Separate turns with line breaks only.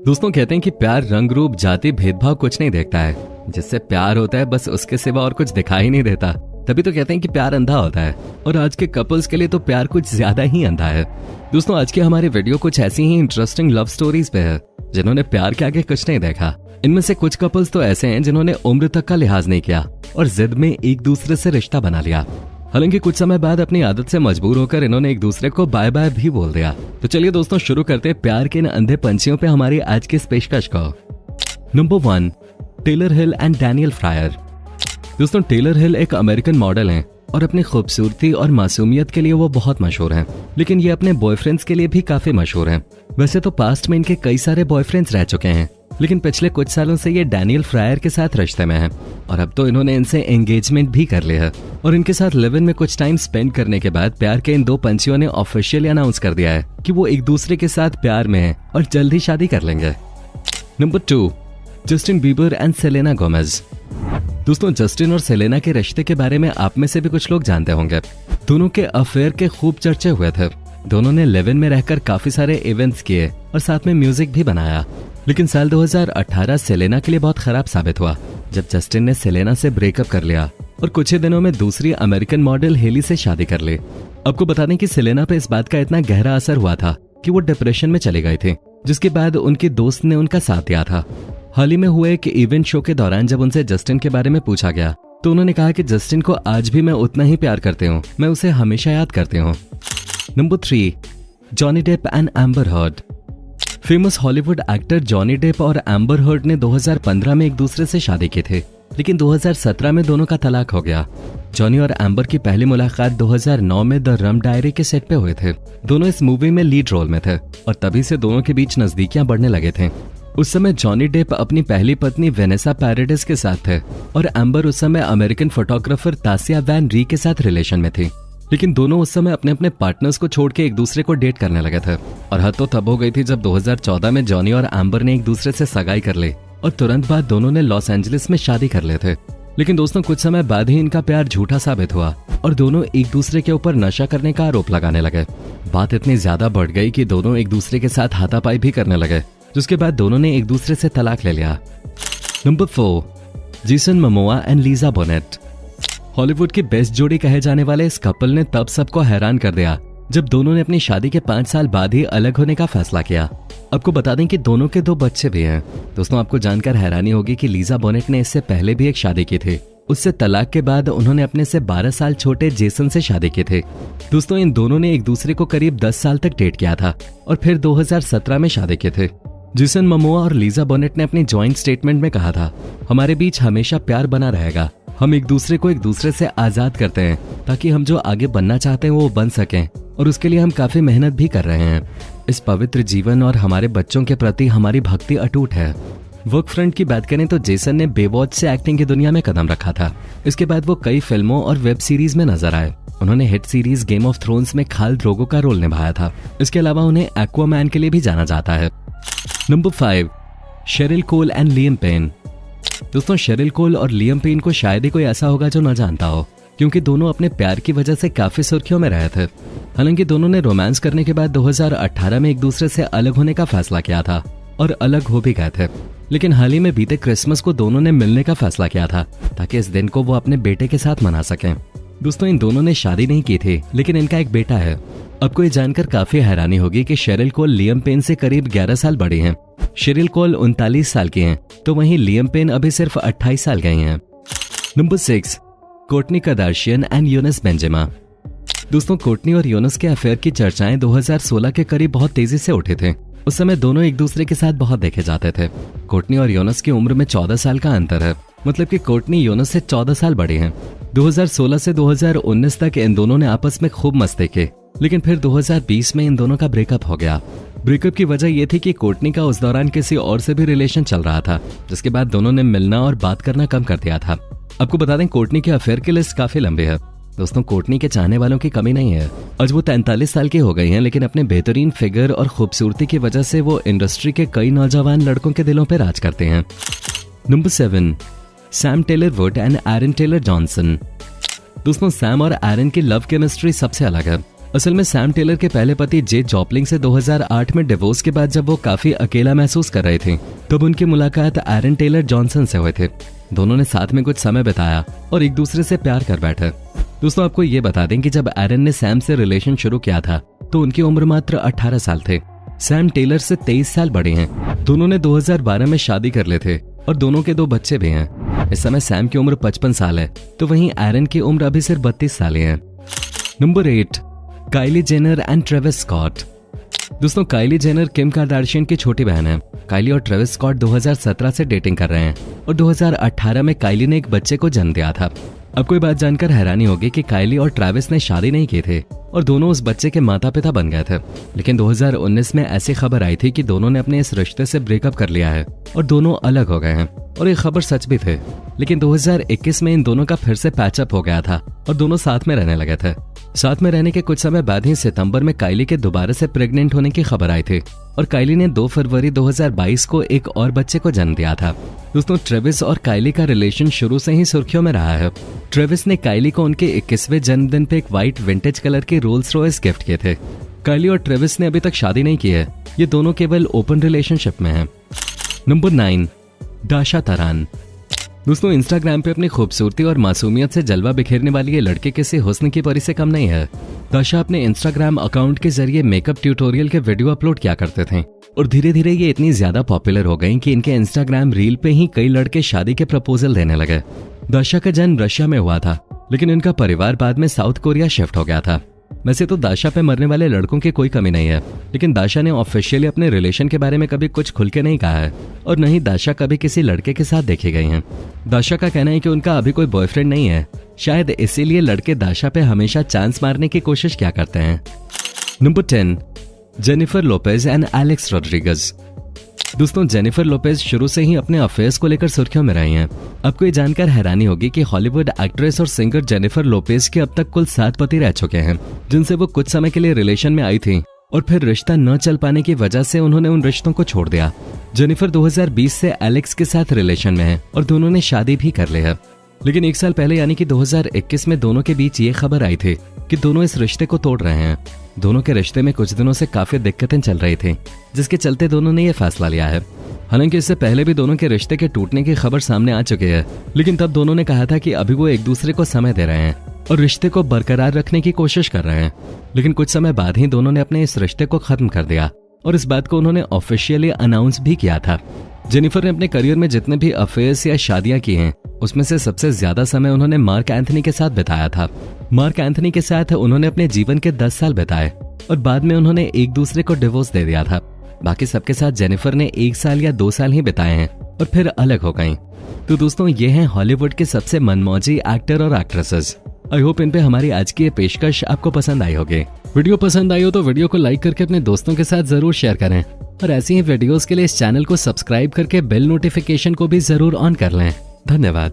दोस्तों कहते हैं कि प्यार रंग रूप जाति भेदभाव कुछ नहीं देखता है। जिससे प्यार होता है बस उसके सिवा और कुछ दिखाई नहीं देता। तभी तो कहते हैं कि प्यार अंधा होता है। और आज के कपल्स के लिए तो प्यार कुछ ज्यादा ही अंधा है। दोस्तों आज की हमारी वीडियो कुछ ऐसी ही इंटरेस्टिंग लव स्टोरीज पे है जिन्होंने प्यार के आगे कुछ नहीं देखा। इनमें से कुछ कपल्स तो ऐसे हैं जिन्होंने उम्र तक का लिहाज नहीं किया और जिद में एक दूसरे से रिश्ता बना लिया। हालांकि कुछ समय बाद अपनी आदत से मजबूर होकर इन्होंने एक दूसरे को बाय बाय भी बोल दिया। तो चलिए दोस्तों शुरू करते हैं प्यार के इन अंधे पंछियों पे हमारी आज की इस पेशकश को। Number 1, Taylor Hill and Daniel Fryer. दोस्तों टेलर हिल एक अमेरिकन मॉडल हैं और अपनी खूबसूरती और मासूमियत के लिए वो बहुत मशहूर हैं। लेकिन ये अपने बॉयफ्रेंड्स के लिए भी काफी मशहूर हैं। वैसे तो पास्ट में इनके कई सारे बॉयफ्रेंड्स रह चुके हैं, लेकिन पिछले कुछ सालों से ये डैनियल फ्रायर के साथ रिश्ते में हैं और अब तो इन्होंने इनसे एंगेजमेंट भी कर लिया है। और इनके साथ लिव इन में कुछ टाइम स्पेंड करने के बाद प्यार के इन दो पंछियों ने ऑफिशियली अनाउंस कर दिया है कि वो एक दूसरे के साथ प्यार में हैं और जल्द ही शादी कर लेंगे। Number 2, Justin Bieber and Selena Gomez. दोस्तों जस्टिन और सेलेना के रिश्ते के बारे में आप में से भी कुछ लोग जानते होंगे। दोनों के अफेयर के खूब चर्चे हुए थे। दोनों ने लिव इन में रहकर काफी सारे इवेंट्स किए और साथ में म्यूजिक भी बनाया। लेकिन साल 2018 सेलेना के लिए बहुत खराब साबित हुआ जब जस्टिन ने सेलेना से ब्रेकअप कर लिया और कुछ ही दिनों में दूसरी अमेरिकन मॉडल हेली से शादी कर ली। आपको बता दें कि सेलेना पे इस बात का इतना गहरा असर हुआ था कि वो डिप्रेशन में चली गई थी, जिसके बाद उनकी दोस्त ने उनका साथ दिया था। हाल ही में हुए एक इवेंट शो के दौरान जब उनसे जस्टिन के बारे में पूछा गया तो उन्होंने कहा कि जस्टिन को आज भी मैं उतना ही प्यार करती हूँ, मैं उसे हमेशा याद करती हूँ। Number 3, Johnny Depp and Amber Heard. Famous Hollywood actor Johnny Depp और एम्बर हर्ड ने 2015 में एक दूसरे से शादी की थी, लेकिन 2017 में दोनों का तलाक हो गया। जॉनी और एम्बर की पहली मुलाकात 2009 में द रम डायरी के सेट पे हुए थे। दोनों इस मूवी में लीड रोल में थे और तभी से दोनों के बीच नजदीकियां बढ़ने लगे थे। उस समय जॉनी डेप अपनी पहली पत्नी वेनेसा पैराडिस के साथ थे और एम्बर उस समय अमेरिकन फोटोग्राफर तासिया वैन री के साथ रिलेशन में थी। लेकिन दोनों उस समय अपने अपने पार्टनर्स को छोड़ के एक दूसरे को डेट करने लगे थे और हद तो तब हो गई थी जब 2014 में जॉनी और एम्बर ने एक दूसरे से सगाई कर ली और तुरंत बाद दोनों ने लॉस एंजलिस में शादी कर लिए थे। लेकिन दोस्तों कुछ समय बाद ही इनका प्यार झूठा साबित हुआ और दोनों एक दूसरे के ऊपर नशा करने का आरोप लगाने लगे। बात इतनी ज्यादा बढ़ गई कि दोनों एक दूसरे के साथ हाथापाई भी करने लगे, जिसके बाद दोनों ने एक दूसरे से तलाक ले लिया। Number 4, Jason Momoa and Lisa bonnet. Hollywood की बेस्ट जोड़ी कहे जाने वाले इस कपल ने तब सबको हैरान कर दिया जब दोनों ने अपनी शादी के 5 साल बाद ही अलग होने का फैसला किया। आपको बता दें कि दोनों के 2 बच्चे भी हैं। दोस्तों आपको जानकर हैरानी होगी कि लीजा बोनेट ने इससे पहले भी एक शादी की थी। उससे तलाक के बाद उन्होंने अपने से 12 साल छोटे जेसन से शादी की थी। दोस्तों इन दोनों ने एक दूसरे को करीब 10 साल तक डेट किया था और फिर 2017 में शादी की थी। जेसन मोमोआ और लीजा बोनेट ने अपनी जॉइंट स्टेटमेंट में कहा था, हमारे बीच हमेशा प्यार बना रहेगा। हम एक दूसरे को एक दूसरे से आजाद करते हैं ताकि हम जो आगे बनना चाहते हैं वो बन सकें और उसके लिए हम काफी मेहनत भी कर रहे हैं। इस पवित्र जीवन और हमारे बच्चों के प्रति हमारी भक्ति अटूट है। वर्क फ्रंट की बात करें तो जेसन ने बेवॉच से एक्टिंग की दुनिया में कदम रखा था। इसके बाद वो कई फिल्मों और वेब सीरीज में नजर आए। उन्होंने hit series game of thrones में खाल ड्रोगो का रोल निभाया था। इसके अलावा उन्हें एक्वामैन के लिए भी जाना जाता है। Number 5, Cheryl Cole and Liam Payne. दोस्तों शेरिल कोल और लियम पेन को शायद ही कोई ऐसा होगा जो न जानता हो, क्योंकि दोनों अपने प्यार की वजह से काफी सुर्खियों में रहे थे। हालांकि दोनों ने रोमांस करने के बाद 2018 में एक दूसरे से अलग होने का फैसला किया था और अलग हो भी गए थे। लेकिन हाल ही में बीते क्रिसमस को दोनों ने मिलने का फैसला किया था ताकि इस दिन को वो अपने बेटे के साथ मना सकें। दोस्तों इन दोनों ने शादी नहीं की थी, लेकिन इनका एक बेटा है। आपको ये जानकर काफी हैरानी होगी कि शेरिल कोल लियम पेन से करीब 11 साल बड़ी हैं। शेरिल कोल 39 साल की हैं, तो वहीं लियम पेन अभी सिर्फ 28 साल गई हैं। Number 6, कोर्टनी Kardashian and योनस Benzema. दोस्तों कोर्टनी और योनस के अफेयर की चर्चाएं 2016 के करीब बहुत तेजी से उठे थे। उस समय दोनों एक दूसरे के साथ बहुत देखे जाते थे। कोर्टनी और योनस की उम्र में 14 साल का अंतर है, मतलब कि कोर्टनी योनस से 14 साल बड़ी हैं। 2016 से 2019 तक इन दोनों ने आपस में खूब मस्ती की, लेकिन फिर 2020 में इन दोनों का ब्रेकअप हो गया। ब्रेकअप की वजह यह थी कि कोर्टनी का उस दौरान किसी और से भी रिलेशन चल रहा था, जिसके बाद दोनों ने मिलना और बात करना कम कर दिया था। आपको बता दें कोर्टनी के अफेयर की लिस्ट काफी लंबी है। दोस्तों कोर्टनी के चाहने वालों की कमी नहीं है। आज वो 43 साल की हो गई हैं, लेकिन अपने बेहतरीन फिगर और खूबसूरती की वजह से वो इंडस्ट्री के कई नौजवान लड़कों के दिलों पर राज करते हैं। Number 7, Sam Taylor Wood and Aaron Taylor Johnson. दोस्तों सैम और एरन की लव केमिस्ट्री सबसे अलग है असल में सैम टेलर के पहले पति जे जॉपलिंग से 2008 में डिवोर्स के बाद जब वो काफी अकेला महसूस कर रहे थे तब उनकी मुलाकात एरन टेलर जॉनसन से हुए थे। दोनों ने साथ में कुछ समय बिताया और एक दूसरे से प्यार कर बैठे। दोस्तों आपको ये बता दें कि जब एरन ने सैम से रिलेशन शुरू किया था तो उनकी उम्र मात्र 18 साल थे। सैम टेलर से 23 साल बड़े हैं। दोनों ने 2012 में शादी कर ले थे और दोनों के 2 बच्चे भी हैं। इस समय सैम की उम्र 55 साल है तो वहीं एरन की उम्र अभी सिर्फ 32 साल है। Number 8, Kylie Jenner and Travis Scott. दोस्तों काइली जेनर किम कार्दाशियन की छोटी बहन है। काइली और ट्रेविस स्कॉट 2017 से डेटिंग कर रहे हैं और 2018 में काइली ने एक बच्चे को जन्म दिया था। आपको ये बात जानकर हैरानी होगी कि काइली और ट्रेविस ने शादी नहीं की थे और दोनों उस बच्चे के माता पिता बन गए थे। लेकिन 2019 में ऐसी खबर आई थी कि दोनों ने अपने इस रिश्ते से ब्रेकअप कर लिया है और दोनों अलग हो गए हैं और ये खबर सच भी थे। लेकिन 2021 में इन दोनों का फिर से पैचअप हो गया था और दोनों साथ में रहने लगे थे। साथ में रहने के कुछ समय बाद ही सितंबर में काइली के दोबारा से प्रेग्नेंट होने की खबर आई थी और काइली ने 2 फरवरी 2022 को एक और बच्चे को जन्म दिया था। दोस्तों ट्रेविस और काइली का रिलेशन शुरू से ही सुर्खियों में रहा है। ट्रेविस ने काइली को उनके 21वें जन्मदिन पे एक व्हाइट विंटेज कलर के रोल्स रॉयस गिफ्ट किए थे। काइली और ट्रेविस ने अभी तक शादी नहीं की है, ये दोनों केवल ओपन रिलेशनशिप में हैं। Number 9, Dasha Taran. दोस्तों इंस्टाग्राम पे अपनी खूबसूरती और मासूमियत से जलवा बिखेरने वाली ये लड़की किसी हुस्न की परी से कम नहीं है। दाशा अपने इंस्टाग्राम अकाउंट के जरिए मेकअप ट्यूटोरियल के वीडियो अपलोड किया करते थे और धीरे धीरे ये इतनी ज्यादा पॉपुलर हो गई कि इनके इंस्टाग्राम रील पे ही कई लड़के शादी के प्रपोजल देने लगे। दाशा का जन्म रशिया में हुआ था लेकिन इनका परिवार बाद में साउथ कोरिया शिफ्ट हो गया था। वैसे तो दाशा पे मरने वाले लड़कों की कोई कमी नहीं है, लेकिन दाशा ने ऑफिशियली अपने रिलेशन के बारे में कभी कुछ खुल के नहीं कहा है और न ही दाशा कभी किसी लड़के के साथ देखी गई हैं। दाशा का कहना है कि उनका अभी कोई बॉयफ्रेंड नहीं है, शायद इसीलिए लड़के दाशा पे हमेशा चांस मारने की कोशिश क्या करते हैं। Number 10, Jennifer Lopez and Alex Rodriguez. दोस्तों जेनिफर लोपेज शुरू से ही अपने अफेयर्स को लेकर सुर्खियों में रही हैं। आपको ये जानकर हैरानी होगी कि हॉलीवुड एक्ट्रेस और सिंगर जेनिफर लोपेज के अब तक कुल 7 पति रह चुके हैं, जिनसे वो कुछ समय के लिए रिलेशन में आई थी और फिर रिश्ता न चल पाने की वजह से उन्होंने उन रिश्तों को छोड़ दिया। जेनिफर 2020 से एलेक्स के साथ रिलेशन में है और दोनों ने शादी भी कर ली है। लेकिन 1 साल पहले यानी कि 2021 में दोनों के बीच ये खबर आई थी कि दोनों इस रिश्ते को तोड़ रहे हैं। दोनों के रिश्ते में कुछ दिनों से काफी दिक्कतें चल रही थी, जिसके चलते दोनों ने ये फैसला लिया है। हालांकि इससे पहले भी दोनों के रिश्ते के टूटने की खबर सामने आ चुकी है, लेकिन तब दोनों ने कहा था कि अभी वो एक दूसरे को समय दे रहे हैं और रिश्ते को बरकरार रखने की कोशिश कर रहे हैं। लेकिन कुछ समय बाद ही दोनों ने अपने इस रिश्ते को खत्म कर दिया और इस बात को उन्होंने ऑफिशियली अनाउंस भी किया था। जेनिफर ने अपने करियर में जितने भी अफेयर्स या शादियां की हैं, उसमें से सबसे ज्यादा समय उन्होंने मार्क एंथनी के साथ बिताया था। मार्क एंथनी के साथ उन्होंने अपने जीवन के 10 साल बिताए और बाद में उन्होंने एक दूसरे को डिवोर्स दे दिया था। बाकी सबके साथ जेनिफर ने 1 साल या 2 साल ही बिताए हैं और फिर अलग हो गईं। तो दोस्तों ये हैं हॉलीवुड के सबसे मनमौजी एक्टर और एक्ट्रेसेस। आई होप इन पे हमारी आज की ये पेशकश आपको पसंद आई होगी। वीडियो पसंद आई हो तो वीडियो को लाइक करके अपने दोस्तों के साथ जरूर शेयर करें और ऐसी ही वीडियोस के लिए इस चैनल को सब्सक्राइब करके बेल नोटिफिकेशन को भी जरूर ऑन कर लें। धन्यवाद।